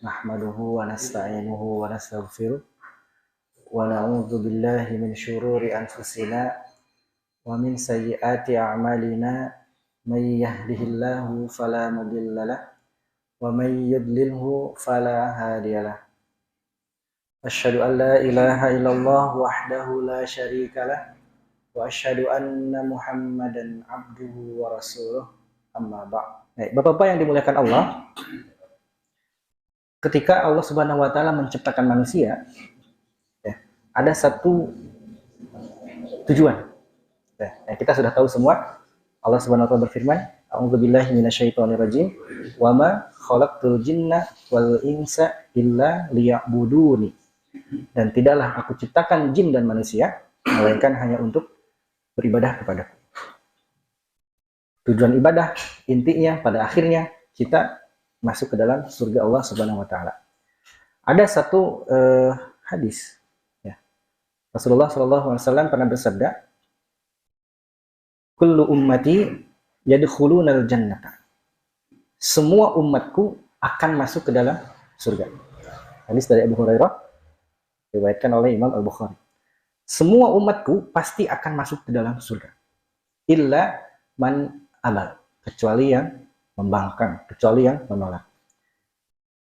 nahmaduhu wa nasta'inuhu wa nastaghfiruh wa na'udzu billahi min syururi anfusina wa min sayyiati a'malina may yahdihillahu fala mudhillalah wa may yudlilhu fala hadiyalah. Asyhadu an la ilaha illallah wahdahu la syarikalah wa asyhadu anna Muhammadan abduhu wa rasuluh, amma ba'd. Bapak-bapak yang dimuliakan Allah, ketika Allah Subhanahu wa taala menciptakan manusia, ya, ada satu tujuan. Kita sudah tahu semua, Allah Subhanahu wa taala berfirman, a'udzubillahi minasyaitonirrajim, wa ma khalaqtul jinna wal insa illa liya'buduni. Dan tidaklah aku ciptakan jin dan manusia melainkan hanya untuk beribadah kepadaku. Tujuan ibadah intinya pada akhirnya kita masuk ke dalam surga Allah Subhanahu wa taala. Ada satu hadis, ya. Rasulullah sallallahu alaihi wasallam pernah bersabda, kullu ummati yadkhulunal jannata. Semua umatku akan masuk ke dalam surga. Hadis dari Abu Hurairah, diriwayatkan oleh Imam Al-Bukhari. Semua umatku pasti akan masuk ke dalam surga. Illa man abal, kecuali yang membangkang, kecuali yang menolak.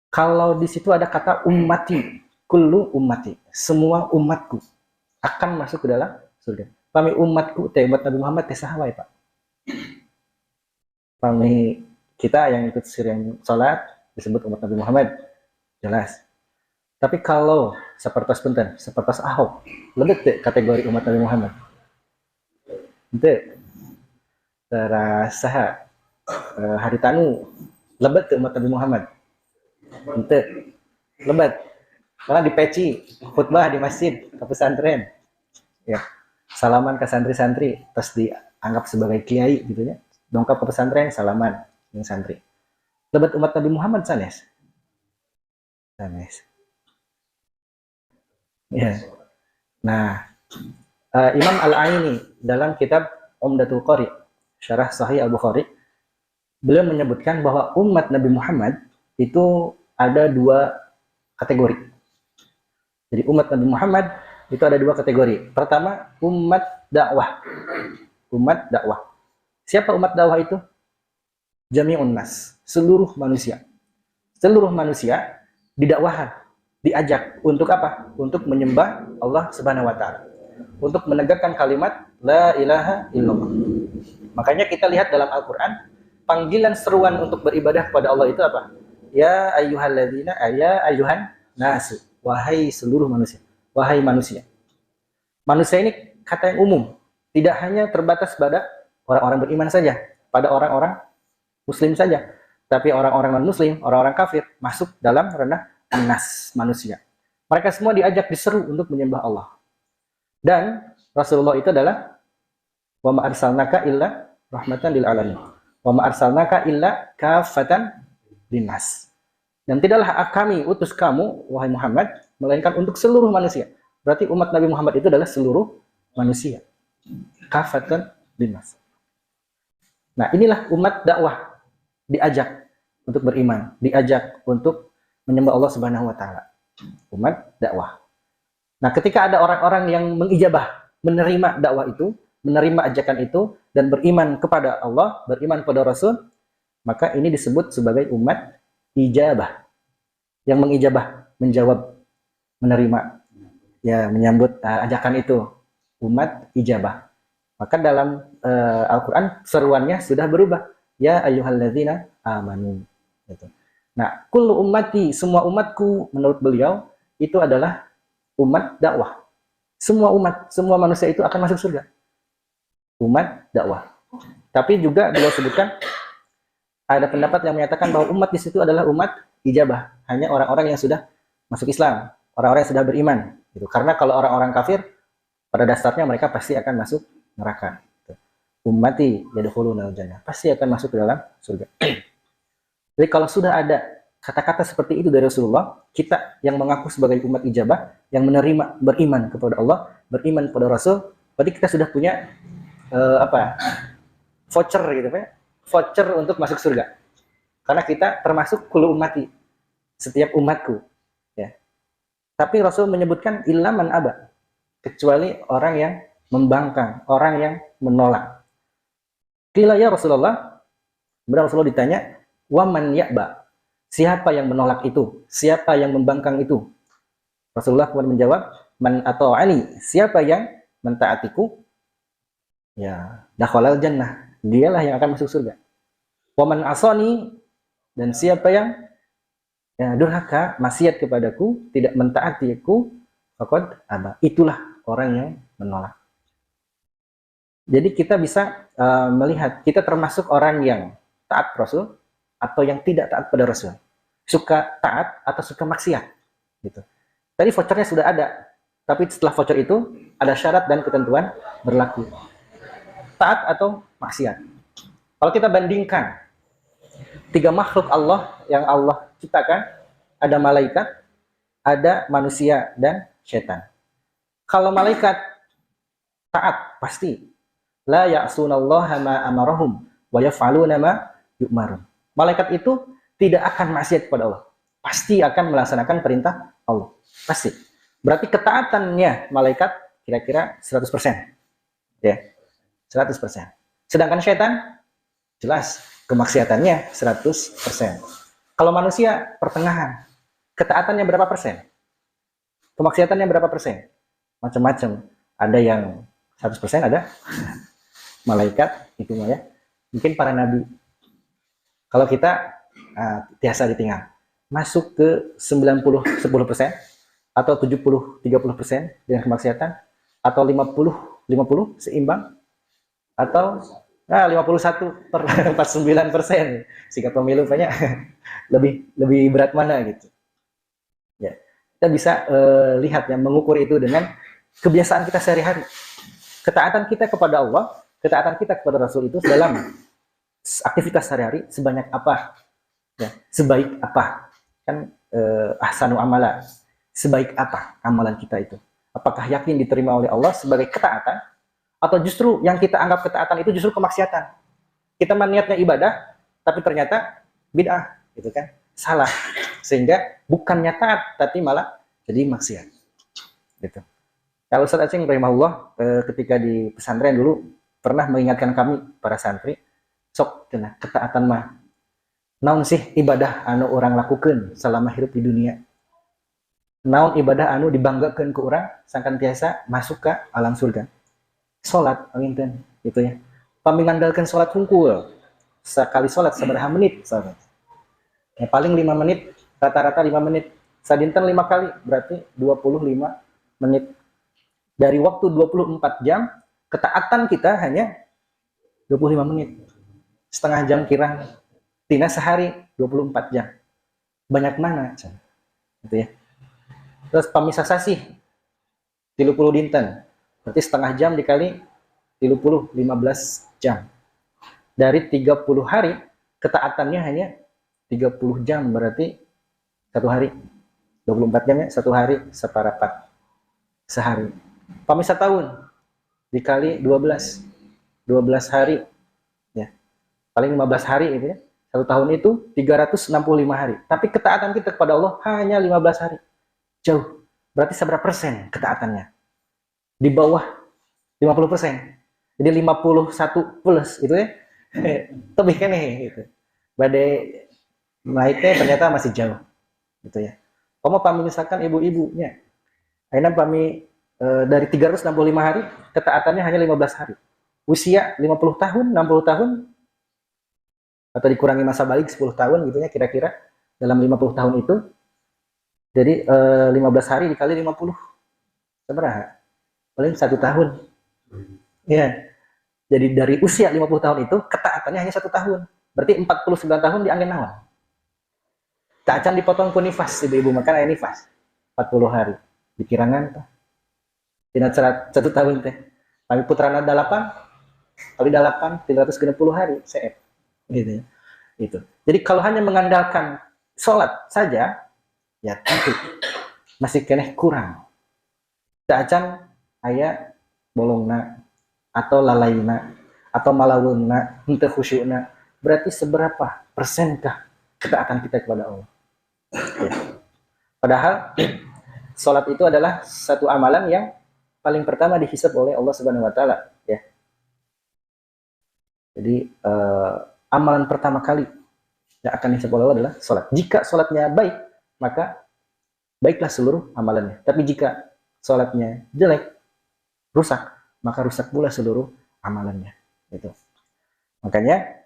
Kalau di situ ada kata ummati, kullu ummati, semua umatku akan masuk ke dalam surga. Pami umatku, umat Nabi Muhammad, sahawai Pak. Pami kita yang ikut sireng salat disebut umat Nabi Muhammad, jelas. Tapi kalau seperti Ahok, lebih kategori umat Nabi Muhammad. Itu terasa haritanu lebat umat Nabi Muhammad. Itu lebat. Malah dipeci khutbah di masjid ke pesantren. Ya. Salaman ke santri-santri, terus dianggap sebagai kiai gitu ya. Dongkap ke pesantren, salaman dengan santri. Lebat umat Nabi Muhammad sanes. Sanes. Ya. Nah, Imam Al-Aini dalam kitab Umdatul Qari, Syarah Sahih Al-Bukhari, beliau menyebutkan bahwa umat Nabi Muhammad itu ada dua kategori. Jadi umat Nabi Muhammad itu ada dua kategori. Pertama, umat dakwah. Umat dakwah. Siapa umat dakwah itu? Jami'un nas, seluruh manusia. Seluruh manusia didakwahan, diajak untuk apa? Untuk menyembah Allah Subhanahu wa taala. Untuk menegakkan kalimat la ilaha illallah. Makanya kita lihat dalam Al-Qur'an, panggilan seruan untuk beribadah kepada Allah itu apa? Ya ayyuhalladzina, ya ayyuhan nasu, wahai seluruh manusia. Wahai manusia. Manusia ini kata yang umum, tidak hanya terbatas pada orang-orang beriman saja, pada orang-orang muslim saja, tapi orang-orang non-muslim, orang-orang kafir masuk dalam ranah nas, manusia. Mereka semua diajak, diseru untuk menyembah Allah. Dan Rasulullah itu adalah wa ma arsalnaka illa rahmatan lil alamin. Wa ma arsalnaka illa kafatan linnas. Dan tidaklah kami utus kamu, wahai Muhammad, melainkan untuk seluruh manusia. Berarti umat Nabi Muhammad itu adalah seluruh manusia. Kafatan linnas. Nah, inilah umat dakwah, diajak untuk beriman, diajak untuk menyembah Allah Subhanahu wa taala. Umat dakwah. Nah, ketika ada orang-orang yang mengijabah, menerima dakwah itu, menerima ajakan itu dan beriman kepada Allah, beriman kepada Rasul, maka ini disebut sebagai umat ijabah. Yang mengijabah, menjawab, menerima, ya, menyambut ajakan itu, umat ijabah. Maka dalam Al-Qur'an seruannya sudah berubah, ya ayyuhalladzina amanu gitu. Nah, kullu ummati, semua umatku menurut beliau itu adalah umat dakwah. Semua umat, semua manusia itu akan masuk surga. Umat dakwah. Tapi juga beliau sebutkan ada pendapat yang menyatakan bahwa umat di situ adalah umat ijabah, hanya orang-orang yang sudah masuk Islam, orang-orang yang sudah beriman gitu. Karena kalau orang-orang kafir pada dasarnya mereka pasti akan masuk neraka. Ummati yadkhulunal jannah, pasti akan masuk ke dalam surga. Jadi kalau sudah ada kata-kata seperti itu dari Rasulullah, kita yang mengaku sebagai umat ijabah, yang menerima, beriman kepada Allah, beriman kepada Rasul, berarti kita sudah punya voucher gitu, voucher untuk masuk surga. Karena kita termasuk kullu ummati, setiap umatku, ya. Tapi Rasul menyebutkan illa man aba, kecuali orang yang membangkang, orang yang menolak. Qila ya Rasulullah, benar Rasulullah ditanya, wa man ya'ba, siapa yang menolak itu, siapa yang membangkang itu? Rasulullah kemudian menjawab, man ata'ani, siapa yang mentaatiku, ya dakhalal jannah, dialah yang akan masuk surga. Wa man asani, dan siapa yang durhaka, maksiat kepadaku, tidak mentaatiku, faqad aba, itulah orang yang menolak. Jadi kita bisa melihat kita termasuk orang yang taat Rasul atau yang tidak taat pada Rasul, suka taat atau suka maksiat, gitu. Tadi vouchernya sudah ada, tapi setelah voucher itu ada syarat dan ketentuan berlaku, taat atau maksiat. Kalau kita bandingkan 3 makhluk Allah yang Allah ciptakan, ada malaikat, ada manusia, dan setan. Kalau malaikat taat, pasti la ya'sunallaha ma amarahum wa yaf'aluna ma yu'marun. Malaikat itu tidak akan maksiat kepada Allah, pasti akan melaksanakan perintah Allah, pasti. Berarti ketaatannya malaikat kira-kira 100%, ya, 100%. Sedangkan setan jelas kemaksiatannya 100%. Kalau manusia pertengahan, ketaatannya berapa persen, kemaksiatannya berapa persen, macam-macam. Ada yang 100%, ada malaikat itu ya, mungkin para nabi. Kalau kita biasa ditinggal, masuk ke 90-10%, atau 70-30% dengan kemaksiatan, atau 50-50 seimbang, atau 51/49%. Sikap pemilu banyak lebih berat mana gitu. Ya, kita bisa lihat ya, mengukur itu dengan kebiasaan kita sehari-hari. Ketaatan kita kepada Allah, ketaatan kita kepada Rasul itu dalam aktivitas sehari-hari sebanyak apa? Ya, sebaik apa? Kan ahsanu amala. Sebaik apa amalan kita itu? Apakah yakin diterima oleh Allah sebagai ketaatan, atau justru yang kita anggap ketaatan itu justru kemaksiatan? Kita niatnya ibadah, tapi ternyata bid'ah, gitu kan? Salah, sehingga bukannya taat, tapi malah jadi maksiat, gitu. Kalau Ustaz Aceng rahimahullah ketika di pesantren dulu pernah mengingatkan kami para santri, sok cenah ketaatan mah naon sih ibadah anu orang lakukan selama hidup di dunia, naon ibadah anu dibanggakan ke orang sangkan tiasa masuk ke alam surga. Salat aminten gitu ya. Pami ngandalkeun salat hungkul. Sekali salat sabaraha menit sahabat? Ya, paling 5 menit, rata-rata 5 menit. Sadinten 5 kali berarti 25 menit. Dari waktu 24 jam, ketaatan kita hanya 25 menit. Setengah jam kirang. Tina sehari 24 jam. Banyak mana? Gitu ya. Terus pamisah sasih 30 dinten. Berarti setengah jam dikali 30, 15 jam. Dari 30 hari, ketaatannya hanya 30 jam, berarti 1 hari. 24 jamnya 1 hari, separapat sehari. Pamisah tahun, dikali 12. 12 hari. Ya. Paling 15 hari itu ya. 1 tahun itu 365 hari. Tapi ketaatan kita kepada Allah hanya 15 hari. Jauh. Berarti seberapa persen ketaatannya? Di bawah 50%. Jadi 51 plus itu ya. Lebih kan gitu. Badai naiknya ternyata masih jauh. Gitu ya. Kamu pami misalkan ibu-ibunya. Akhirnya pami dari 365 hari, ketaatannya hanya 15 hari. Usia 50 tahun, 60 tahun, atau dikurangi masa balik 10 tahun gitu ya kira-kira dalam 50 tahun itu. Jadi 15 hari dikali 50. Seberapa? Paling 1 tahun. Ya. Jadi dari usia 50 tahun itu ketaatannya hanya 1 tahun. Berarti 49 tahun di angin nawan. Tak acan dipotong ku nifas, ibu-ibu makan ayah nifas. 40 hari. Dikirangan tuh. Tina 1 tahun teh. Kami putrana 8 kali 8 360 hari CF. Gitu ya. Itu. Jadi kalau hanya mengandalkan sholat saja, ya tentu masih keneh kurang. Tak acan ayah bolongna atau lalaina atau malawunna henteu khusyukna, berarti seberapa persenkah ketaatan kita kepada Allah? Ya. Padahal sholat itu adalah satu amalan yang paling pertama dihisab oleh Allah Subhanahu Wa Taala. Ya. Jadi amalan pertama kali yang akan dihisab oleh Allah adalah sholat. Jika sholatnya baik, maka baiklah seluruh amalannya. Tapi jika sholatnya jelek, rusak, maka rusak pula seluruh amalannya. Gitu. Makanya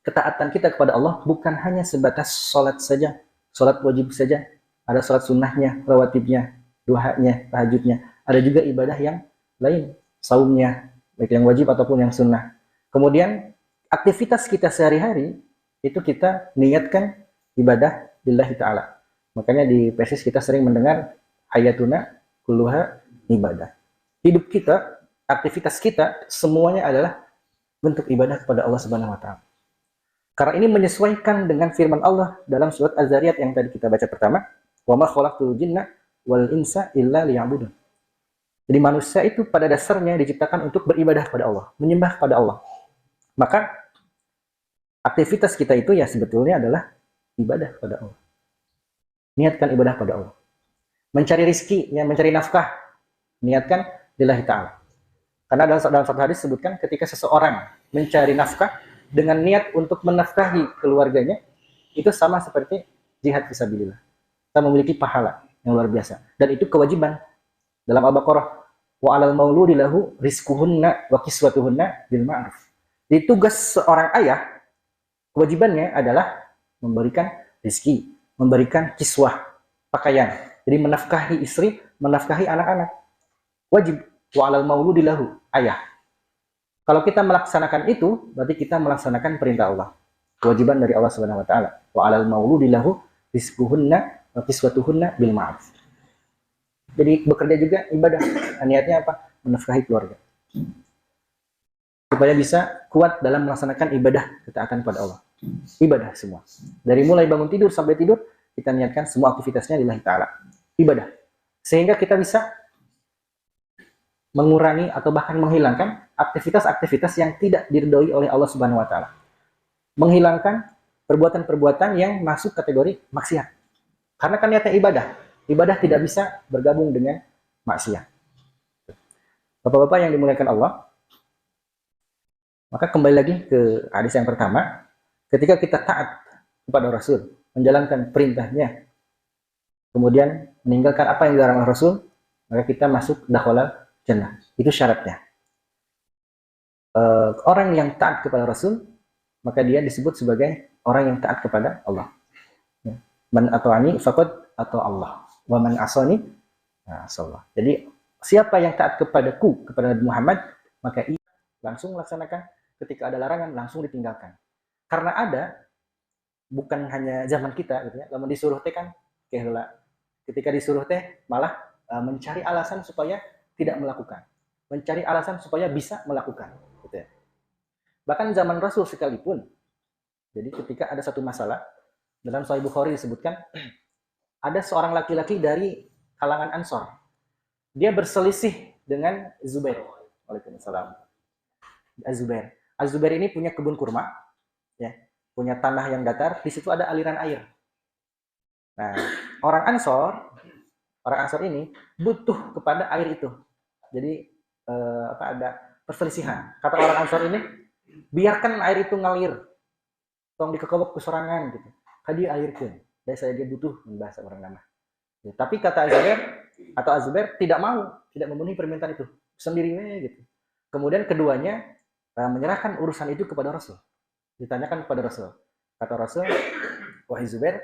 ketaatan kita kepada Allah bukan hanya sebatas sholat saja, sholat wajib saja, ada sholat sunnahnya, rawatibnya, duhanya, tahajudnya, ada juga ibadah yang lain, saumnya, baik yang wajib ataupun yang sunnah. Kemudian aktivitas kita sehari-hari itu kita niatkan ibadah lillahi ta'ala. Makanya di PSIS kita sering mendengar hayatuna kulluha ibadah. Hidup kita, aktivitas kita semuanya adalah bentuk ibadah kepada Allah Subhanahu Wa Taala. Karena ini menyesuaikan dengan firman Allah dalam surat Az-Zariyat yang tadi kita baca pertama, wa ma khalaqtul jinna wal insa illa liya'budun. Jadi manusia itu pada dasarnya diciptakan untuk beribadah kepada Allah, menyembah kepada Allah. Maka aktivitas kita itu ya sebetulnya adalah ibadah kepada Allah. Niatkan ibadah kepada Allah. Mencari rizki, ya, mencari nafkah, niatkan lillahi ta'ala. Karena dalam satu hadis disebutkan ketika seseorang mencari nafkah dengan niat untuk menafkahi keluarganya, itu sama seperti jihad fisabilillah. Kita memiliki pahala yang luar biasa. Dan itu kewajiban. Dalam Al-Baqarah, wa 'alal mauludi lahu rizquhunna wa kiswatuhunna bil ma'ruf. Jadi tugas seorang ayah, kewajibannya adalah memberikan rezeki, memberikan kiswah, pakaian. Jadi menafkahi istri, menafkahi anak-anak. Wajib. Wa 'alal mauludi lahu, ayah. Kalau kita melaksanakan itu, berarti kita melaksanakan perintah Allah. Kewajiban dari Allah Subhanahu Wa Taala. Wa 'alal mauludi lahu rizquhunna wa kiswatuhunna bil ma'ruf. Jadi bekerja juga ibadah. Niatnya apa? Menafkahi keluarga. Supaya bisa kuat dalam melaksanakan ibadah ketaatan kepada Allah. Ibadah semua. Dari mulai bangun tidur sampai tidur, kita niatkan semua aktivitasnya lillahi ta'ala. Ibadah. Sehingga kita bisa mengurangi atau bahkan menghilangkan aktivitas-aktivitas yang tidak diridhoi oleh Allah Subhanahu Wa Taala. Menghilangkan perbuatan-perbuatan yang masuk kategori maksiat. Karena kan niatnya ibadah. Ibadah tidak bisa bergabung dengan maksiat. Bapak-bapak yang dimuliakan Allah, maka kembali lagi ke hadis yang pertama, ketika kita taat kepada Rasul, menjalankan perintahnya, kemudian meninggalkan apa yang dilarang Rasul, maka kita masuk dakhalal jannah. Itu syaratnya. Orang yang taat kepada Rasul, maka dia disebut sebagai orang yang taat kepada Allah. Man ata'ani faqad atau Allah. Wa man asani asallah. Jadi siapa yang taat kepadaku, kepada Nabi Muhammad, maka ia langsung melaksanakan, ketika ada larangan langsung ditinggalkan. Karena ada, bukan hanya zaman kita gitu ya, lamun disuruh teh kan keheula. Ketika disuruh teh malah mencari alasan supaya tidak melakukan. Mencari alasan supaya bisa melakukan gitu ya. Bahkan zaman Rasul sekalipun. Jadi ketika ada satu masalah, dalam Sahih Bukhari disebutkan ada seorang laki-laki dari kalangan Ansor. Dia berselisih dengan Zubair. Waalaikumsalam. Az-Zubair. Az-Zubair ini punya kebun kurma, ya, punya tanah yang datar. Di situ ada aliran air. Nah, orang Ansor ini butuh kepada air itu. Jadi ada perselisihan. Kata orang Ansor ini, biarkan air itu ngalir, tong dikekebek ke sorangan gitu. Kadi air pun. Dan saya dia butuh bahasa orang nama. Ya, tapi kata Az-Zubair tidak mau, tidak memenuhi permintaan itu sendirinya gitu. Kemudian keduanya menyerahkan urusan itu kepada Rasul. Ditanyakan kepada Rasul. Kata Rasul, wahai Zubair,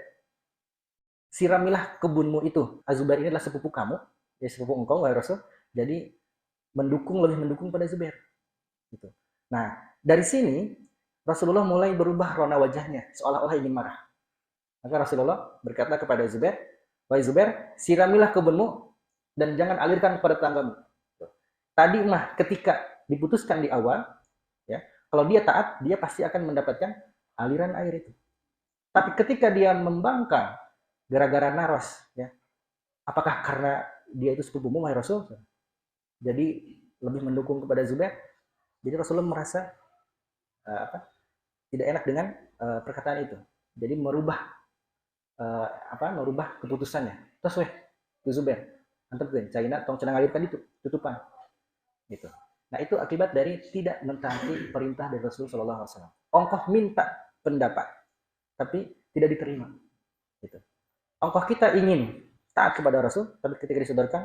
siramilah kebunmu itu. Az-Zubair ini adalah sepupu kamu, ya sepupu engkau wahai Rasul. Jadi lebih mendukung pada Zubair. Gitu. Nah, dari sini Rasulullah mulai berubah rona wajahnya, seolah-olah ingin marah. Maka Rasulullah berkata kepada Zubair, wahai Zubair, siramilah kebunmu dan jangan alirkan kepada tetanggamu. Tadi mah ketika diputuskan di awal, ya, kalau dia taat, dia pasti akan mendapatkan aliran air itu. Tapi ketika dia membangkang gara-gara naros, ya, apakah karena dia itu sepupumu, wahai Rasul? Jadi lebih mendukung kepada Zubair. Jadi Rasulullah merasa tidak enak dengan perkataan itu. Jadi merubah merubah keputusannya. Terus weh, itu Zubair, antep gue, China tong cenang alirkan itu tutupan, gitu. Nah itu akibat dari tidak mentaati perintah dari Rasul Shallallahu Alaihi Wasallam. Ongkoh minta pendapat, tapi tidak diterima. Gitu. Ongkoh kita ingin taat kepada Rasul, tapi ketika disodorkan,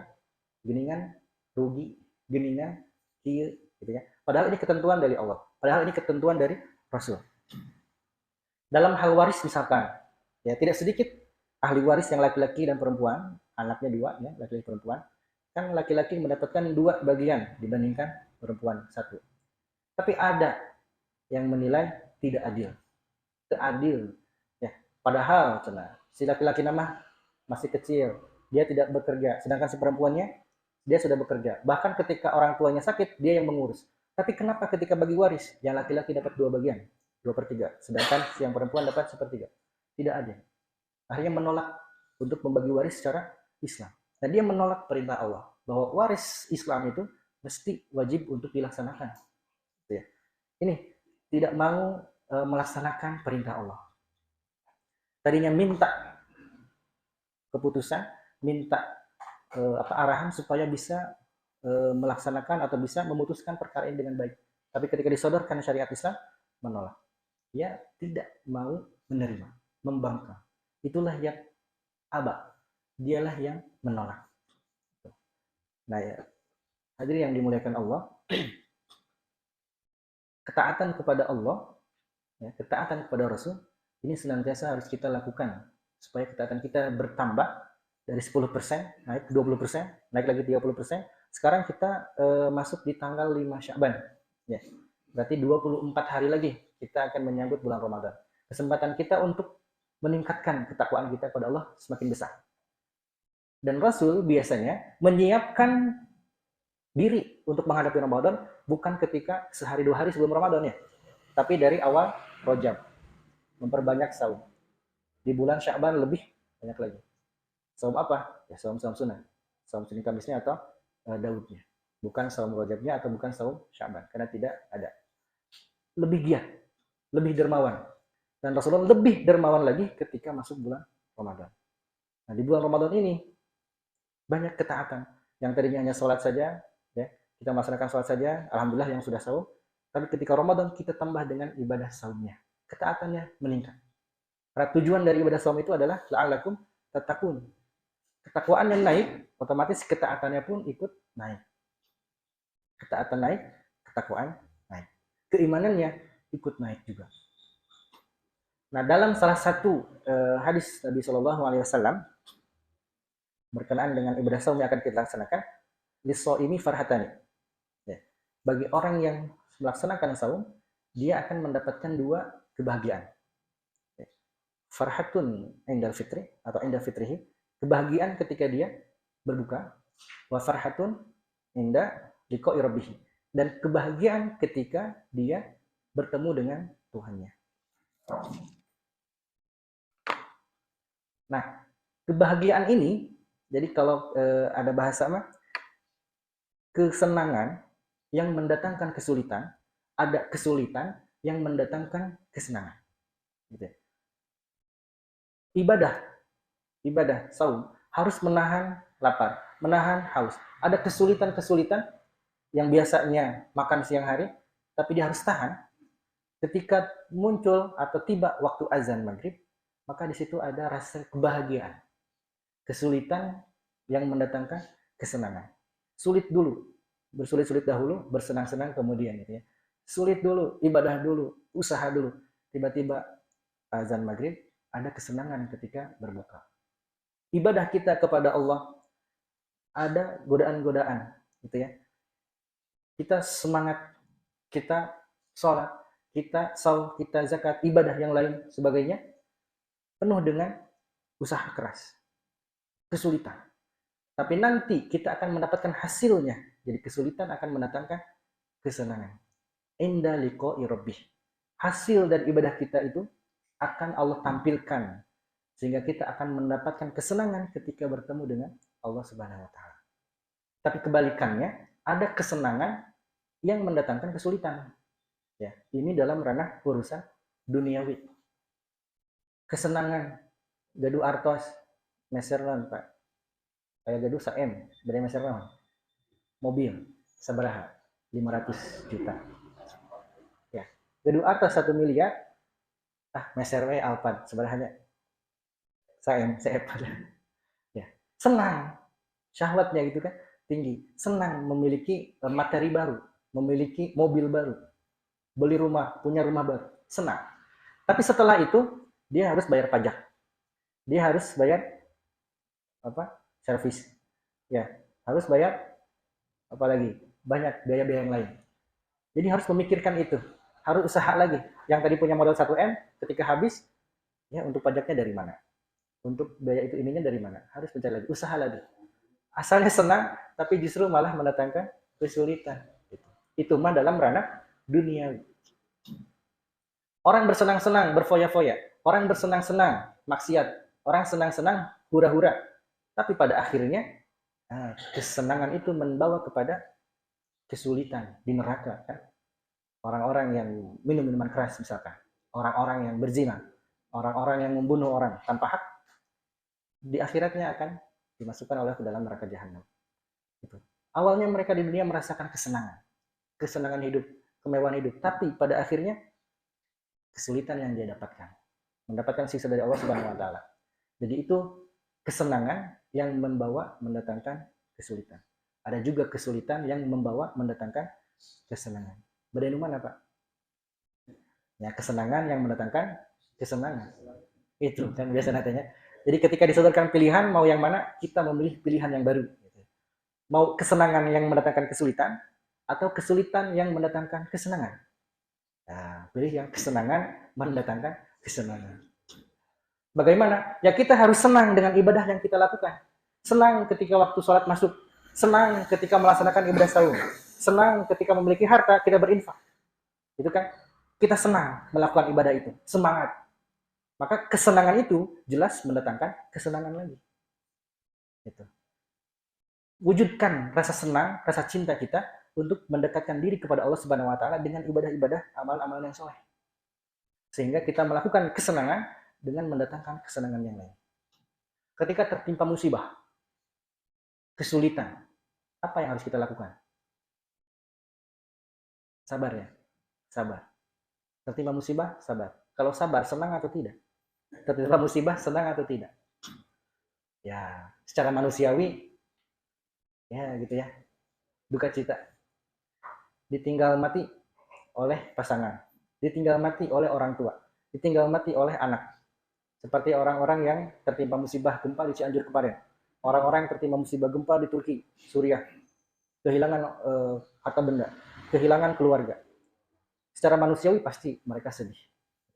geningan rugi, geningan kieu, gitu ya. Padahal ini ketentuan dari Allah. Padahal ini ketentuan dari Rasul. Dalam hal waris misalkan, ya tidak sedikit ahli waris yang laki-laki dan perempuan, anaknya dua, ya laki-laki perempuan, kan laki-laki mendapatkan 2 bagian dibandingkan perempuan 1. Tapi ada yang menilai tidak adil, tidak adil, ya. Padahal si laki-laki nama masih kecil, dia tidak bekerja, sedangkan si perempuannya dia sudah bekerja. Bahkan ketika orang tuanya sakit, dia yang mengurus. Tapi kenapa ketika bagi waris, yang laki-laki dapat 2 bagian, 2/3, sedangkan si yang perempuan dapat 1/3? Tidak adil. Akhirnya menolak untuk membagi waris secara Islam. Nah, dia menolak perintah Allah bahwa waris Islam itu mesti wajib untuk dilaksanakan. Ya. Ini tidak mau melaksanakan perintah Allah. Tadinya minta keputusan, minta arahan supaya bisa melaksanakan atau bisa memutuskan perkara ini dengan baik. Tapi ketika disodorkan syariat Islam, menolak. Dia tidak mau menerima, membangkang. Itulah yang aba. Dialah yang menolak. Nah ya, hadirin yang dimuliakan Allah, ketaatan kepada Allah, ya, ketaatan kepada Rasul, ini senantiasa harus kita lakukan supaya ketaatan kita bertambah dari 10% naik ke 20%, naik lagi 30%. Sekarang kita masuk di tanggal 5 Sya'ban. Ya. Berarti 24 hari lagi kita akan menyambut bulan Ramadan. Kesempatan kita untuk meningkatkan ketakwaan kita kepada Allah semakin besar. Dan Rasul biasanya menyiapkan diri untuk menghadapi Ramadan bukan ketika sehari 2 hari sebelum Ramadan ya, tapi dari awal Rajab. Memperbanyak saum. Di bulan Sya'ban lebih banyak lagi. Saum apa? Ya saum sunnah. Saum Senin Kamisnya atau Daudnya. Bukan saum Rajabnya atau bukan saum Sya'ban, karena tidak ada. Lebih giat, lebih dermawan. Dan Rasulullah lebih dermawan lagi ketika masuk bulan Ramadan. Nah, di bulan Ramadan ini banyak ketaatan. Yang tadinya hanya sholat saja, ya, kita melaksanakan sholat saja, alhamdulillah yang sudah saum. Tapi ketika Ramadan kita tambah dengan ibadah saumnya. Ketaatannya meningkat. Karena tujuan dari ibadah saum itu adalah la'alakum tattaqun. Ketakwaan yang naik, otomatis ketaatannya pun ikut naik. Ketaatan naik, ketakwaan naik. Keimanannya ikut naik juga. Nah, dalam salah satu hadis Nabi Shallallahu Alaihi Wasallam berkenaan dengan ibadah saum yang akan kita laksanakan, lis-shaimi farhatani. Ya. Bagi orang yang melaksanakan saum, dia akan mendapatkan 2 kebahagiaan. Ya. Farhatun indal fitri atau indal fitrihi, kebahagiaan ketika dia berbuka, wa farhatun inda liqa'i rabbih, dan kebahagiaan ketika dia bertemu dengan Tuhannya. Nah, kebahagiaan ini, jadi kalau ada bahasa mah, kesenangan yang mendatangkan kesulitan, ada kesulitan yang mendatangkan kesenangan. Gitu. Ibadah saum harus menahan lapar, menahan haus. Ada kesulitan-kesulitan yang biasanya makan siang hari, tapi dia harus tahan. Ketika muncul atau tiba waktu azan maghrib, maka di situ ada rasa kebahagiaan. Kesulitan yang mendatangkan kesenangan. Sulit dulu, bersulit-sulit dahulu, bersenang-senang kemudian gitu ya. Sulit dulu, ibadah dulu, usaha dulu. Tiba-tiba azan maghrib, ada kesenangan ketika berbuka. Ibadah kita kepada Allah ada godaan-godaan gitu ya. Kita semangat, kita sholat, kita saum, kita zakat, ibadah yang lain sebagainya penuh dengan usaha keras, kesulitan. Tapi nanti kita akan mendapatkan hasilnya. Jadi kesulitan akan mendatangkan kesenangan. Inda liqa'i rabbih. Hasil dari ibadah kita itu akan Allah tampilkan sehingga kita akan mendapatkan kesenangan ketika bertemu dengan Allah Subhanahu wa taala. Tapi kebalikannya, ada kesenangan yang mendatangkan kesulitan. Ya, ini dalam ranah urusan duniawi. Kesenangan Gaduh artos mesernan Pak. Kayak gaduh saem, beri mesernan. Mobil sabaraha? 500 juta. Ya. Gaduh artos 1 miliar, meser we Alphard sebenarnya saem seepan. Ya. Senang syahwatnya gitu kan tinggi, senang memiliki materi baru, memiliki mobil baru, beli rumah, punya rumah baru, senang. Tapi setelah itu dia harus bayar pajak, dia harus bayar apa? Servis, ya, harus bayar apa lagi? Banyak biaya-biaya yang lain. Jadi harus memikirkan itu, harus usaha lagi. Yang tadi punya modal 1 M, ketika habis, ya untuk pajaknya dari mana? Untuk biaya itu ininya dari mana? Harus mencari lagi, usaha lagi. Asalnya senang, tapi justru malah mendatangkan kesulitan. Itu mah dalam ranah duniawi. Orang bersenang-senang, berfoya-foya. Orang bersenang-senang, maksiat. Orang senang-senang, hura-hura. Tapi pada akhirnya, kesenangan itu membawa kepada kesulitan di neraka. Kan? Orang-orang yang minum minuman keras misalkan. Orang-orang yang berzina. Orang-orang yang membunuh orang tanpa hak. Di akhiratnya akan dimasukkan oleh ke dalam neraka jahanam. Gitu. Awalnya mereka di dunia merasakan kesenangan. Kesenangan hidup, kemewahan hidup. Tapi pada akhirnya kesulitan yang dia dapatkan. Mendapatkan siksa dari Allah Subhanahu wa taala. Jadi itu kesenangan yang membawa mendatangkan kesulitan. Ada juga kesulitan yang membawa mendatangkan kesenangan. Beda yang mana, Pak? Ya, kesenangan yang mendatangkan kesenangan. Itu kan biasa natanya. Jadi ketika disodorkan pilihan mau yang mana, kita memilih pilihan yang baru. Mau kesenangan yang mendatangkan kesulitan atau kesulitan yang mendatangkan kesenangan. Nah, pilih yang kesenangan mendatangkan kesenangan. Bagaimana? Ya kita harus senang dengan ibadah yang kita lakukan. Senang ketika waktu sholat masuk. Senang ketika melaksanakan ibadah saum. Senang ketika memiliki harta, kita berinfak. Itu kan? Kita senang melakukan ibadah itu. Semangat. Maka kesenangan itu jelas mendatangkan kesenangan lagi. Itu. Wujudkan rasa senang, rasa cinta kita untuk mendekatkan diri kepada Allah Subhanahu wa taala dengan ibadah-ibadah, amalan-amalan yang soleh. Sehingga kita melakukan kesenangan dengan mendatangkan kesenangan yang lain. Ketika tertimpa musibah, kesulitan, apa yang harus kita lakukan? Sabar ya, sabar. Tertimpa musibah, sabar. Kalau sabar, senang atau tidak? Tertimpa musibah, senang atau tidak? Ya, secara manusiawi, ya gitu ya, duka cita. Ditinggal mati oleh pasangan, ditinggal mati oleh orang tua, ditinggal mati oleh anak. Seperti orang-orang yang tertimpa musibah gempa di Cianjur kemarin. Orang-orang yang tertimpa musibah gempa di Turki, Suriah. Kehilangan harta benda, kehilangan keluarga. Secara manusiawi pasti mereka sedih.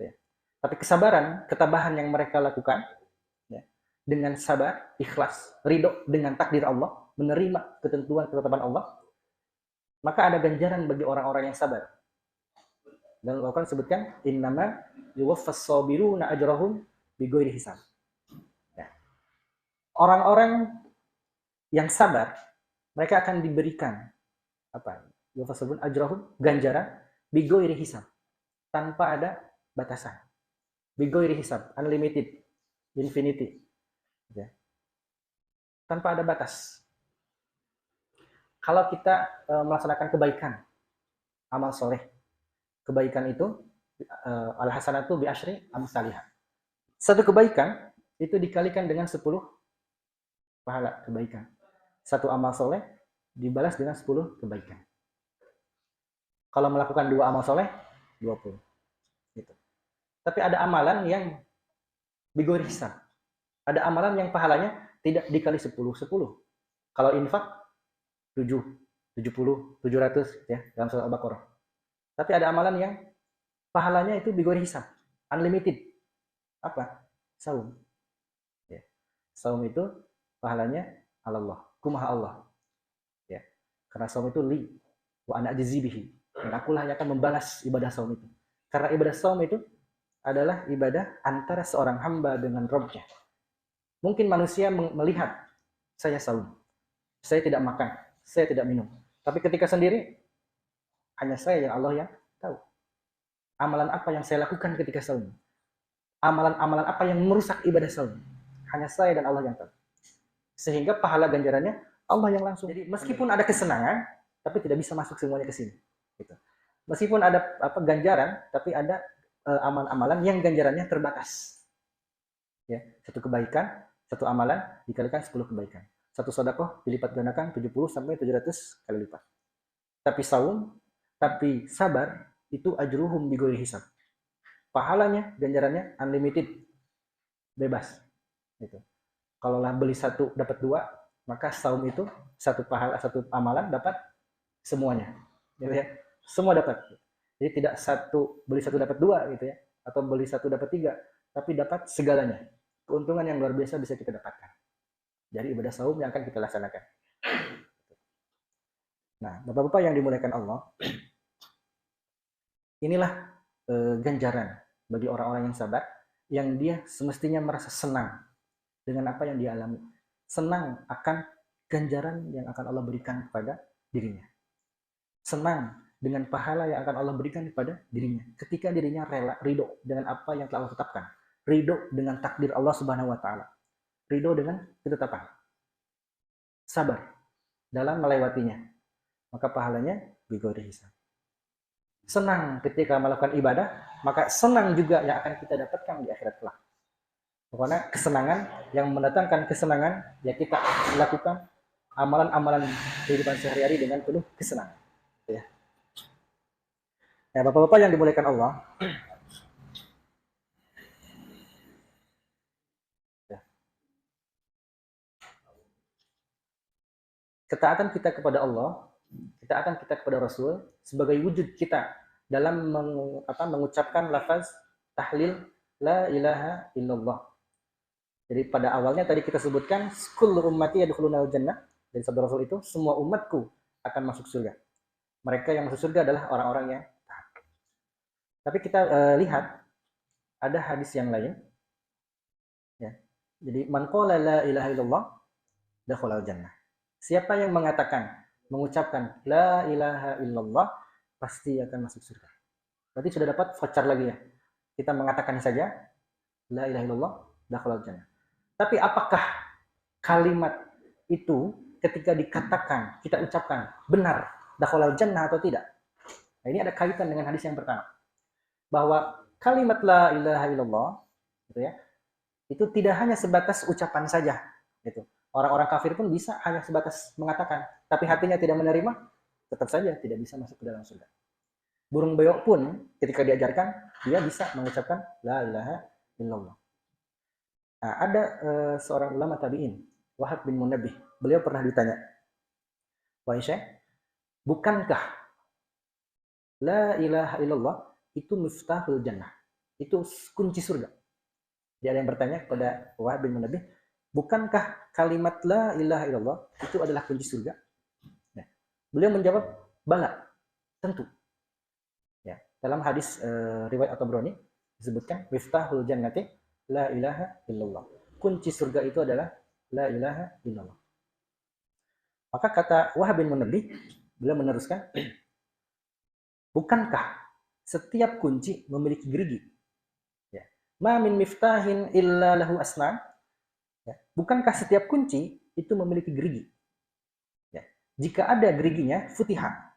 Ya. Tapi kesabaran, ketabahan yang mereka lakukan, ya, dengan sabar, ikhlas, ridho dengan takdir Allah, menerima ketentuan ketetapan Allah, maka ada ganjaran bagi orang-orang yang sabar. Dan Allah sebutkan, innama yuwaffas sabiruna ajrahum bighairi hisab. Ya. Orang-orang yang sabar, mereka akan diberikan apa? Yuwaffas sabiruna ajrahum, ganjaran bighairi hisab, tanpa ada batasan. Bighairi hisab, unlimited, infinity. Ya. Tanpa ada batas. Kalau kita melaksanakan kebaikan, amal soleh, kebaikan itu al-hasanatu bi asyri amsalihah. Satu kebaikan itu dikalikan dengan 10 pahala kebaikan. Satu amal soleh dibalas dengan 10 kebaikan. Kalau melakukan 2 amal soleh, 20. Gitu. Tapi ada amalan yang bighairi hisab. Ada amalan yang pahalanya tidak dikali 10. Kalau infak 7, 70, 700 ya dalam surah Al-Baqarah. Tapi ada amalan yang pahalanya itu bighairi hisab, unlimited. Apa? Saum. Ya. Saum itu pahalanya Allah, kumaha Allah. Ya. Karena saum itu li wa ana ajzi bihi. Dan akulah yang akan membalas ibadah saum itu. Karena ibadah saum itu adalah ibadah antara seorang hamba dengan Rabb-nya. Mungkin manusia melihat saya saum, saya tidak makan, saya tidak minum. Tapi ketika sendiri, hanya saya yang Allah yang tahu. Amalan apa yang saya lakukan ketika saum? Amalan-amalan apa yang merusak ibadah saum? hanya saya dan Allah yang tahu. Sehingga pahala ganjarannya Allah yang langsung. Jadi meskipun ada kesenangan, tapi tidak bisa masuk semuanya ke sini. Gitu. Meskipun ada ganjaran, tapi ada amalan-amalan yang ganjarannya terbatas. Ya, satu kebaikan, satu amalan dikalikan 10 kebaikan. Satu sedekah dilipat gandakan 70 sampai 700 kali lipat. Tapi saum, tapi sabar itu ajruhum bighairi hisab. Pahalanya, ganjarannya unlimited, bebas. Gitu. Kalau lah beli satu dapat dua, maka saum itu satu pahala, satu amalan dapat semuanya. Gitu ya. Semua dapat. Jadi tidak beli satu dapat dua gitu ya, atau beli satu dapat tiga, tapi dapat segalanya. Keuntungan yang luar biasa bisa kita dapatkan dari ibadah saum yang akan kita laksanakan. Nah, Bapak-bapak yang dimuliakan Allah, inilah ganjaran bagi orang-orang yang sabar, yang dia semestinya merasa senang dengan apa yang dia alami. Senang akan ganjaran yang akan Allah berikan kepada dirinya. Senang dengan pahala yang akan Allah berikan kepada dirinya. Ketika dirinya rela, ridho dengan apa yang telah Allah tetapkan. Ridho dengan takdir Allah Subhanahu wa Ta'ala. Ridho dengan ketetapan. Sabar dalam melewatinya. Maka pahalanya bighairi hisab. Senang ketika melakukan ibadah, maka senang juga yang akan kita dapatkan di akhirat kelak. Pokoknya kesenangan yang mendatangkan kesenangan, ya kita lakukan amalan-amalan kehidupan sehari-hari dengan penuh kesenangan. Ya. Ya, Bapak-bapak yang dimuliakan Allah, ya. Ketaatan kita kepada Allah, ketaatan kita kepada Rasul sebagai wujud kita dalam mengucapkan lafaz tahlil la ilaha illallah. Jadi pada awalnya tadi kita sebutkan kullu ummati yadkhulunal jannah, dari sabda Rasul itu semua umatku akan masuk surga. Mereka yang masuk surga adalah orang-orang yang taat. Tapi kita lihat ada hadis yang lain, ya. Jadi man qala la ilaha illallah dakhalal jannah. Siapa yang mengucapkan la ilaha illallah pasti akan masuk surga. Berarti sudah dapat voucher lagi ya. Kita mengatakan saja la ilaha illallah dakhalal jannah. Tapi apakah kalimat itu ketika dikatakan, kita ucapkan benar dakhalal jannah atau tidak? Nah, ini ada kaitan dengan hadis yang pertama. Bahwa kalimat la ilaha illallah gitu ya, itu tidak hanya sebatas ucapan saja gitu. Orang-orang kafir pun bisa hanya sebatas mengatakan, tapi hatinya tidak menerima, tetap saja tidak bisa masuk ke dalam surga. Burung beo pun ketika diajarkan, dia bisa mengucapkan la ilaha illallah. Nah, ada seorang ulama tabi'in, Wahab bin Munabbih. Beliau pernah ditanya, wahai Syekh, bukankah la ilaha illallah itu miftahul jannah? Itu kunci surga. Dia ada yang bertanya kepada Wahab bin Munabbih, bukankah kalimat la ilaha illallah itu adalah kunci surga? Nah, beliau menjawab, bala, tentu. Ya, dalam hadis riwayat At-Tabrani disebutkan miftahul jannati la ilaha illallah. Kunci surga itu adalah la ilaha illallah. Maka kata Wahab bin Munabbih, beliau meneruskan, bukankah setiap kunci memiliki gerigi? Ya. Ma min miftahin illa lahu asnan. Ya. Bukankah setiap kunci itu memiliki gerigi? Ya. Jika ada geriginya, futihah.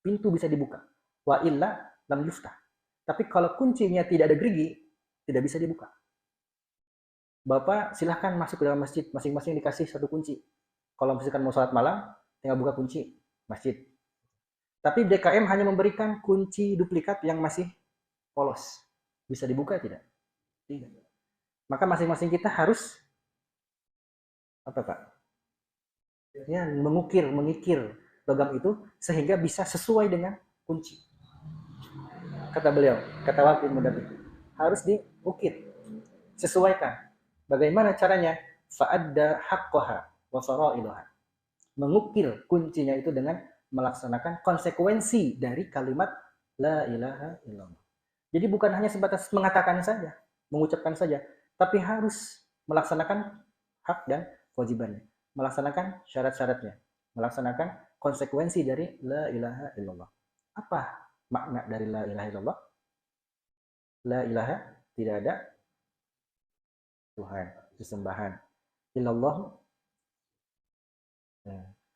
Pintu bisa dibuka. Wa illa lam yuftah. Tapi kalau kuncinya tidak ada gerigi, tidak bisa dibuka. Bapak silahkan masuk ke dalam masjid, masing-masing dikasih satu kunci. Kalau misalkan mau sholat malam, tinggal buka kunci masjid. Tapi DKM hanya memberikan kunci duplikat yang masih polos. Bisa dibuka tidak? Tidak. Maka masing-masing kita harus apa Pak? Ya, mengikir logam itu sehingga bisa sesuai dengan kunci. Kata beliau, kata Wahab bin Munabbih, harus diukir, sesuaikan. Bagaimana caranya? Fa'adda haqqaha wa sara'ilaha. Mengukir kuncinya itu dengan melaksanakan konsekuensi dari kalimat la ilaha illallah. Jadi bukan hanya sebatas mengatakan saja, mengucapkan saja, tapi harus melaksanakan hak dan kewajibannya, melaksanakan syarat-syaratnya, melaksanakan konsekuensi dari la ilaha illallah. Apa makna dari la ilaha illallah? La ilaha, tidak ada Tuhan. sesembahan. Illallah,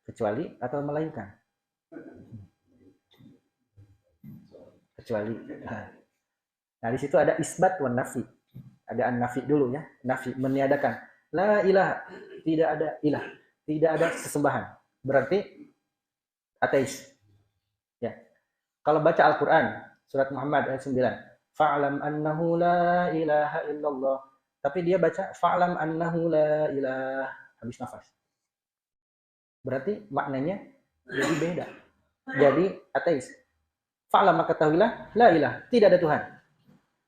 kecuali atau melainkan. Kecuali. Nah, di situ ada isbat wan nafi. Ada an-nafi dulu ya. Nafi, meniadakan. La ilaha, tidak ada ilah. Tidak ada sesembahan. Berarti ateis. Ya. Kalau baca Al-Quran, surat Muhammad ayat 9. Fa'lam annahu la ilaha illallah. Tapi dia baca fa'lam annahu la ilaha. Habis nafas. Berarti maknanya jadi beda. Jadi ateis. Fa'lam maka ketahuilah la ilaha. Tidak ada Tuhan.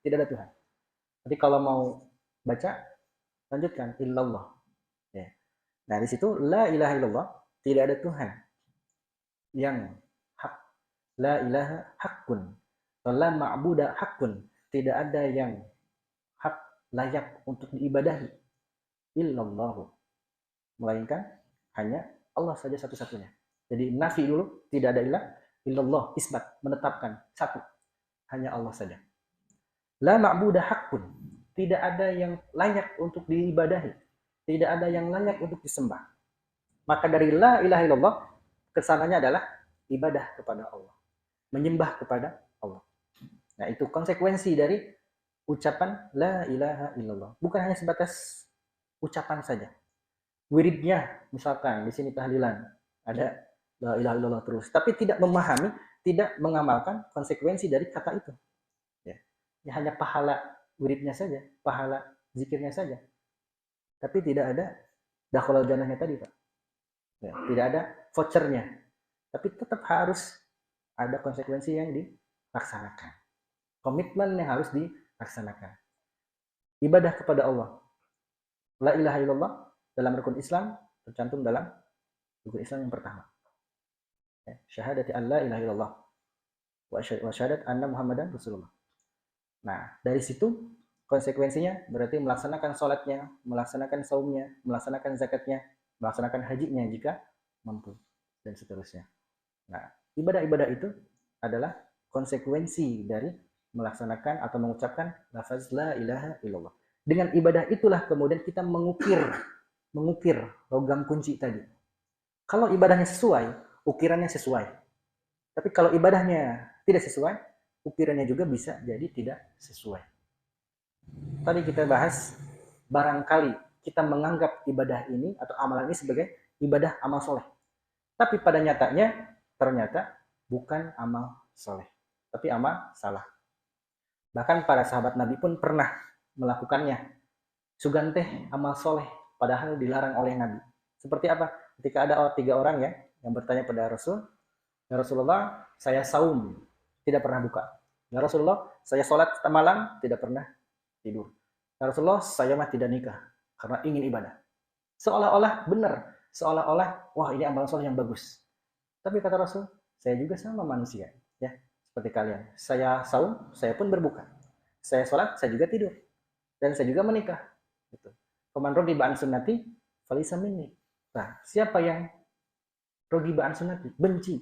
Tidak ada Tuhan. Jadi kalau mau baca, lanjutkan illallah. Ya. Nah di situ la ilaha illallah, tidak ada Tuhan yang hak. La ilaha hakun. La ma'buda hakun. Tidak ada yang hak layak untuk diibadahi. Illallahu. Melainkan hanya Allah saja satu-satunya. Jadi nafi dulu, tidak ada ilah. Illallah, isbat, menetapkan satu. Hanya Allah saja. La ma'buda hakun. Tidak ada yang layak untuk diibadahi. Tidak ada yang layak untuk disembah. Maka dari la ilaha illallah, kesananya adalah ibadah kepada Allah. Menyembah kepada Allah. Nah itu konsekuensi dari ucapan la ilaha illallah. Bukan hanya sebatas ucapan saja. Wiridnya, misalkan di sini tahlilan, ada la ilaha illallah terus. Tapi tidak memahami, tidak mengamalkan konsekuensi dari kata itu. Ya hanya pahala wiridnya saja, pahala zikirnya saja. Tapi tidak ada dakhalal jannahnya tadi, Pak. Ya, tidak ada vouchernya. Tapi tetap harus ada konsekuensi yang dilaksanakan. Komitmen yang harus dilaksanakan. Ibadah kepada Allah. La ilaha illallah dalam rukun Islam tercantum dalam rukun Islam yang pertama. Ya, syahadati an la ilaha illallah wa syahadat anna Muhammadan Rasulullah. Nah, dari situ konsekuensinya berarti melaksanakan sholatnya, melaksanakan saumnya, melaksanakan zakatnya, melaksanakan hajinya jika mampu, dan seterusnya. Nah, ibadah-ibadah itu adalah konsekuensi dari melaksanakan atau mengucapkan lafaz la ilaha illallah. Dengan ibadah itulah kemudian kita mengukir logam kunci tadi. Kalau ibadahnya sesuai, ukirannya sesuai. Tapi kalau ibadahnya tidak sesuai, ukirannya juga bisa jadi tidak sesuai. Tadi kita bahas, barangkali kita menganggap ibadah ini atau amalan ini sebagai ibadah amal soleh. Tapi pada nyatanya, ternyata bukan amal soleh, tapi amal salah. Bahkan para sahabat Nabi pun pernah melakukannya. Suganteh amal soleh, padahal dilarang oleh Nabi. Seperti apa? Ketika ada 3 orang ya, yang bertanya pada Rasul, ya Rasulullah, saya saum, tidak pernah buka. Ya Rasulullah, saya sholat malam, tidak pernah tidur. Ya Rasulullah, saya mah tidak nikah, karena ingin ibadah. Seolah-olah benar, seolah-olah, wah ini amalan soleh yang bagus. Tapi kata Rasul, saya juga sama manusia, ya seperti kalian. Saya saum, saya pun berbuka. Saya sholat, saya juga tidur. Dan saya juga menikah. Gitu. Faman raghiba an sunnati falaysa minni. Nah, siapa yang raghiba an sunnati, benci,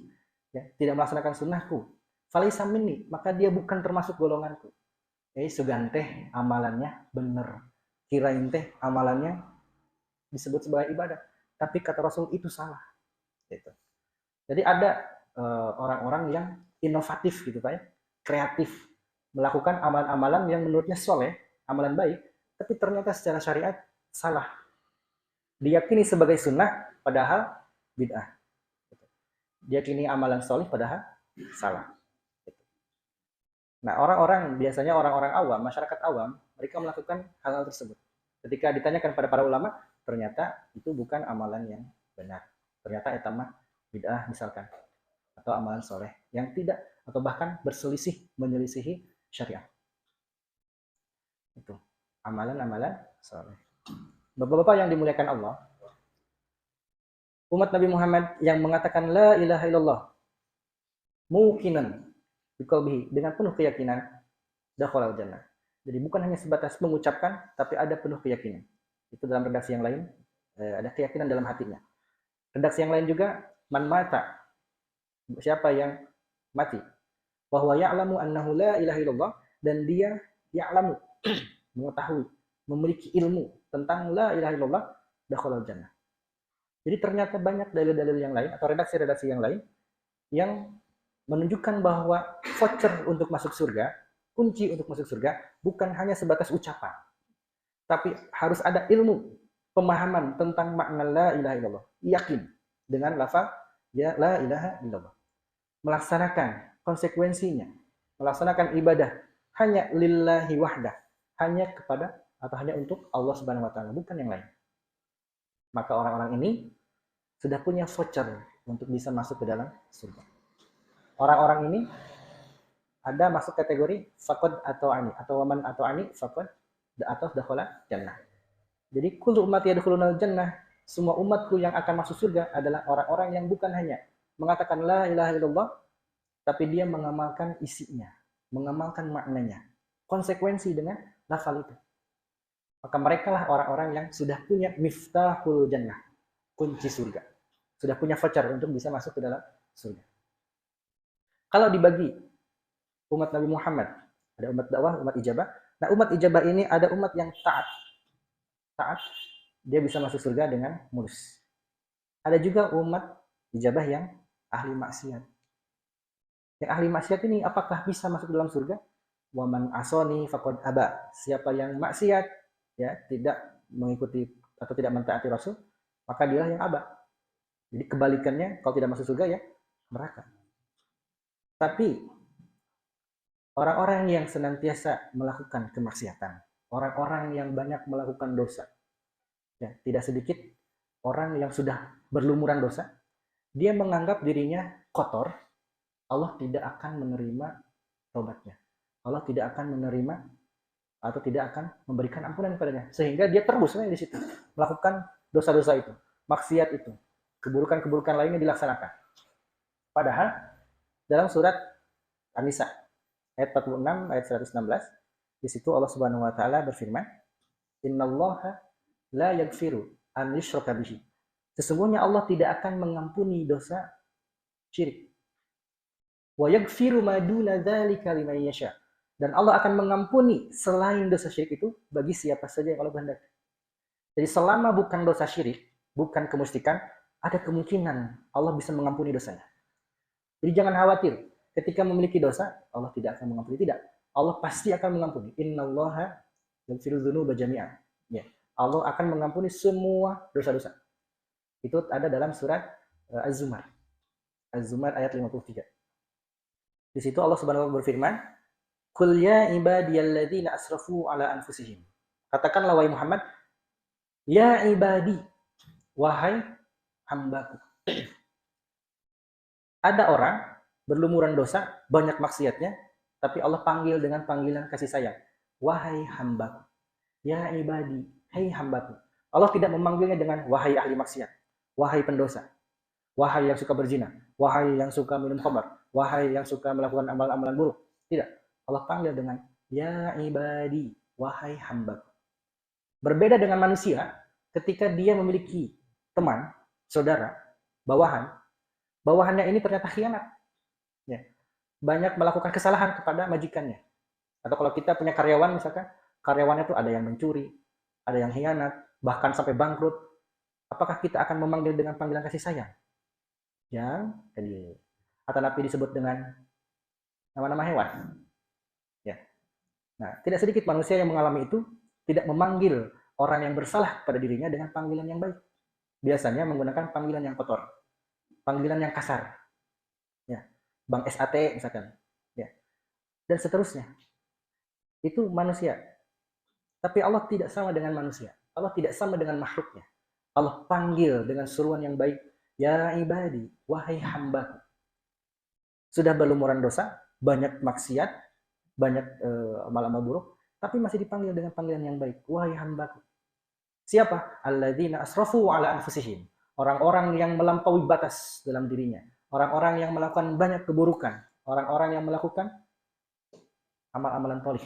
ya, tidak melaksanakan sunnahku, falaysa minni, maka dia bukan termasuk golonganku. Suganteh amalannya benar. Kirain teh amalannya disebut sebagai ibadah. Tapi kata Rasul itu salah. Gitu. Jadi ada orang-orang yang inovatif gitu Pak ya, kreatif, melakukan amalan-amalan yang menurutnya soleh, amalan baik, tapi ternyata secara syariat salah. Diyakini sebagai sunnah, padahal bid'ah. Diyakini amalan soleh, padahal salah. Nah, biasanya orang-orang awam, masyarakat awam, mereka melakukan hal-hal tersebut. Ketika ditanyakan pada para ulama, ternyata itu bukan amalan yang benar. Ternyata etamah bid'ah misalkan, atau amalan soleh yang tidak, atau bahkan menyelisihi syariat. Itu amalan-amalan soleh. Bapak-bapak yang dimuliakan Allah, umat Nabi Muhammad yang mengatakan la ilaha illallah muqinan biqalbihi, dengan penuh keyakinan, dakhalal jannah. Jadi bukan hanya sebatas mengucapkan, tapi ada penuh keyakinan. Itu dalam redaksi yang lain, ada keyakinan dalam hatinya. Redaksi yang lain juga, man mata, siapa yang mati, bahwa ya'lamu annahu la ilaha illallah, dan dia ya'lamu, mengetahui, memiliki ilmu tentang la ilaha illallah dakhalal jannah. Jadi ternyata banyak dalil-dalil yang lain atau redaksi-redaksi yang lain yang menunjukkan bahwa voucher untuk masuk surga, kunci untuk masuk surga bukan hanya sebatas ucapan, tapi harus ada ilmu, pemahaman tentang makna la ilaha illallah, yakin dengan lafaz ya la ilaha illallah, melaksanakan konsekuensinya, melaksanakan ibadah hanya lillahi wahdah, hanya kepada atau hanya untuk Allah Subhanahu wa taala, bukan yang lain. Maka orang-orang ini sudah punya voucher untuk bisa masuk ke dalam surga. Orang-orang ini ada masuk kategori faqad atau ani, atau waman atau ani faqad atau dakhala jannah. Jadi kullu ummati yadkhulunal jannah, semua umatku yang akan masuk surga adalah orang-orang yang bukan hanya mengatakan la ilaha illallah, tapi dia mengamalkan isinya, mengamalkan maknanya, konsekuensi dengan lafal itu. Maka mereka lah orang-orang yang sudah punya miftahul jannah, kunci surga. Sudah punya voucher untuk bisa masuk ke dalam surga. Kalau dibagi umat Nabi Muhammad, ada umat dakwah, umat ijabah. Nah, umat ijabah ini ada umat yang taat. Taat, dia bisa masuk surga dengan mulus. Ada juga umat ijabah yang ahli maksiat. Yang ahli maksiat ini apakah bisa masuk dalam surga? Waman asoni faqad aba. Siapa yang maksiat, ya tidak mengikuti atau tidak mentaati Rasul, maka dialah yang aba. Jadi kebalikannya, kalau tidak masuk surga ya neraka. Tapi orang-orang yang senantiasa melakukan kemaksiatan, orang-orang yang banyak melakukan dosa, ya tidak sedikit orang yang sudah berlumuran dosa, dia menganggap dirinya kotor, Allah tidak akan menerima taubatnya, Allah tidak akan menerima atau tidak akan memberikan ampunan kepadanya, sehingga dia terus di situ melakukan dosa-dosa itu, maksiat itu, keburukan-keburukan lainnya dilaksanakan. Padahal dalam surat An-Nisa ayat 46 ayat 116, di situ Allah Subhanahu wa taala berfirman, "Innallaha la yaghfiru an yushraka bihi." Sesungguhnya Allah tidak akan mengampuni dosa syirik. Wa yaghfiru ma duna dzalika liman yasha. Dan Allah akan mengampuni selain dosa syirik itu bagi siapa saja yang Allah kehendaki. Jadi selama bukan dosa syirik, bukan kemusyrikan, ada kemungkinan Allah bisa mengampuni dosanya. Jadi jangan khawatir, ketika memiliki dosa, Allah tidak akan mengampuni. Tidak, Allah pasti akan mengampuni. Innallaha yaghfiru dzunuba jami'an. Ya, Allah akan mengampuni semua dosa-dosa. Itu ada dalam surat Az-Zumar. Az-Zumar ayat 53. Di situ Allah Subhanahu wa taala berfirman, "Qul ya ibadiyalladzina asrafu ala anfusihim." Katakanlah wahai Muhammad, ya ibadi, wahai hambaku. Ada orang berlumuran dosa, banyak maksiatnya, tapi Allah panggil dengan panggilan kasih sayang. Wahai hambaku. Ya ibadi, hai hambaku. Allah tidak memanggilnya dengan wahai ahli maksiat, wahai pendosa, wahai yang suka berzina, wahai yang suka minum khamar, wahai yang suka melakukan amalan-amalan buruk. Tidak. Allah panggil dengan ya ibadi, wahai hambaku. Berbeda dengan manusia, ketika dia memiliki teman, saudara, bawahan, bawahannya ini ternyata khianat. Ya. Banyak melakukan kesalahan kepada majikannya. Atau kalau kita punya karyawan misalkan, karyawannya itu ada yang mencuri, ada yang khianat, bahkan sampai bangkrut. Apakah kita akan memanggil dengan panggilan kasih sayang? Yang tadi atau nabi disebut dengan nama-nama hewan. Ya. Nah, tidak sedikit manusia yang mengalami itu tidak memanggil orang yang bersalah pada dirinya dengan panggilan yang baik. Biasanya menggunakan panggilan yang kotor, panggilan yang kasar. Ya. Bang SAT misalkan. Ya. Dan seterusnya. Itu manusia. Tapi Allah tidak sama dengan manusia. Allah tidak sama dengan makhluknya. Allah panggil dengan seruan yang baik. Ya ibadi, wahai hambaku. Sudah berlumuran dosa, banyak maksiat, banyak amal-amal buruk, tapi masih dipanggil dengan panggilan yang baik. Wahai hambaku. Siapa? Alladzina asrafu ala anfusihim. Orang-orang yang melampaui batas dalam dirinya. Orang-orang yang melakukan banyak keburukan. Orang-orang yang melakukan amal-amalan thalih.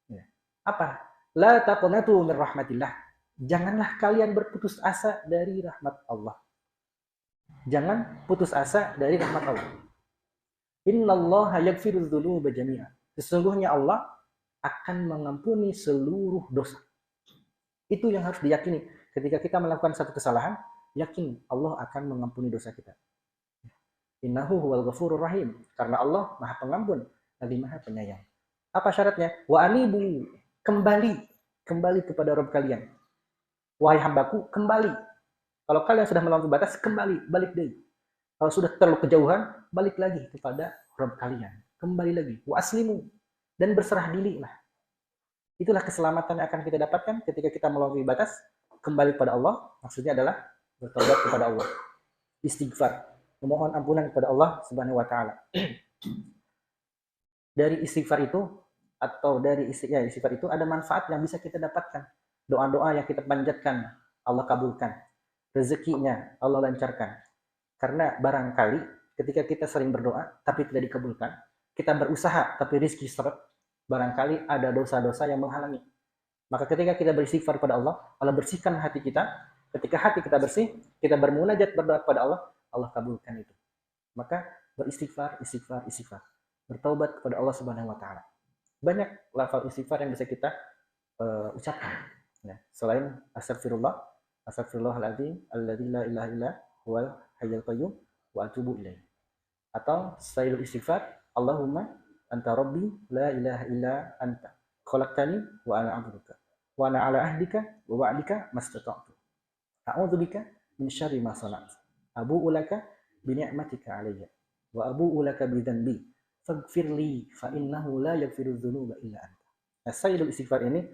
Ya. Apa? La taqnatu min rahmatillah. Janganlah kalian berputus asa dari rahmat Allah. Jangan putus asa dari rahmat Allah. Innallaha yaghfiru dzunuba jami'an. Sesungguhnya Allah akan mengampuni seluruh dosa. Itu yang harus diyakini. Ketika kita melakukan satu kesalahan, yakin Allah akan mengampuni dosa kita. Innahu huwal ghafurur rahim. Karena Allah Maha Pengampun lagi Maha Penyayang. Apa syaratnya? Wa anibu, kembali kepada Rabb kalian. Wahai hambaku, kembali. Kalau kalian sudah melampaui batas, kembali, balik deh. Kalau sudah terlalu kejauhan, balik lagi kepada Rabb kalian. Kembali lagi. Wa aslimu, dan berserah diri lah. Itulah keselamatan yang akan kita dapatkan ketika kita melampaui batas, kembali kepada Allah. Maksudnya adalah bertobat kepada Allah. Istighfar, memohon ampunan kepada Allah Subhanahu wa taala. Dari istighfar itu atau dari istighfar itu ada manfaat yang bisa kita dapatkan. Doa-doa yang kita panjatkan, Allah kabulkan. Rezekinya Allah lancarkan. Karena barangkali ketika kita sering berdoa tapi tidak dikabulkan, kita berusaha tapi rezeki seret, barangkali ada dosa-dosa yang menghalangi. Maka ketika kita beristighfar pada Allah, Allah bersihkan hati kita. Ketika hati kita bersih, kita bermunajat berdoa kepada Allah, Allah kabulkan itu. Maka beristighfar, istighfar. Bertaubat kepada Allah Subhanahu wa taala. Banyak lafal istighfar yang bisa kita ucapkan. Ya, selain astagfirullahaladzim, alladzi la ilaha illa huwal hayyul qayyum wa atubu ilaih. Atau sayyidul istighfar, Allahumma anta rabbi la ilaha illa anta khalaqtani wa ana 'abduka wa ana 'ala ahdika wa wa'dika mastata'tu. A'udzubika min syarri ma sana'tu. Abu'u laka bi ni'matika 'alayya wa abu'u laka bi dzanbi faghfirli fa innahu la yaghfiru dzunuba illa anta. Nah, sayyidul istighfar ini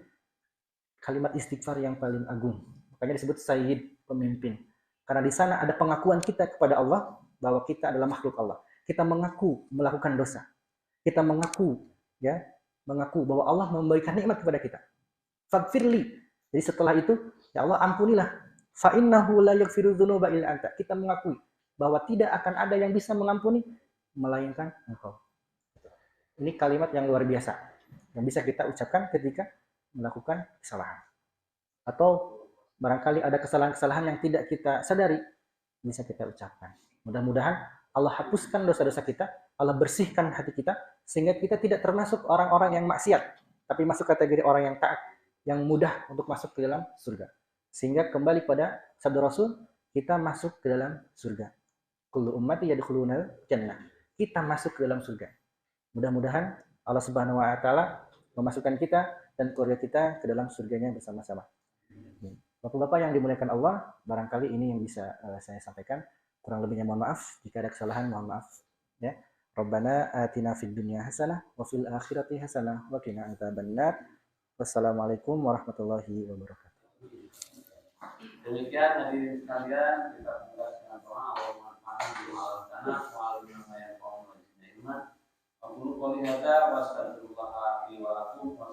kalimat istighfar yang paling agung. Makanya disebut sayyid, pemimpin. Karena di sana ada pengakuan kita kepada Allah bahwa kita adalah makhluk Allah. Kita mengaku melakukan dosa. Kita mengaku bahwa Allah memberikan nikmat kepada kita. Faghfirli. Jadi setelah itu, ya Allah ampunilah. Fa innahu la yaghfiru dzunuba illa anta. Kita mengakui bahwa tidak akan ada yang bisa mengampuni melainkan Engkau. Ini kalimat yang luar biasa yang bisa kita ucapkan ketika melakukan kesalahan. Atau barangkali ada kesalahan-kesalahan yang tidak kita sadari, bisa kita ucapkan. Mudah-mudahan Allah hapuskan dosa-dosa kita, Allah bersihkan hati kita, sehingga kita tidak termasuk orang-orang yang maksiat, tapi masuk kategori orang yang taat, yang mudah untuk masuk ke dalam surga. Sehingga kembali pada sabda Rasul, kita masuk ke dalam surga. Kullu ummati yadkhulunal jannah. Kita masuk ke dalam surga. Mudah-mudahan Allah Subhanahu wa taala memasukkan kita dan keluarga kita ke dalam surganya bersama-sama. Bapak-bapak yang dimuliakan Allah, barangkali ini yang bisa saya sampaikan. Kurang lebihnya mohon maaf, jika ada kesalahan mohon maaf. Ya. Rabbana atina fid dunya hasanah wa fil akhirati hasanah wa qina adzabannar. Wassalamualaikum warahmatullahi wabarakatuh. Demikian hadirin sekalian, kita buka dengan doa Allahumma ta'ala wa ala Aku qouli hadza wa astaghfirullah li wa lakum wa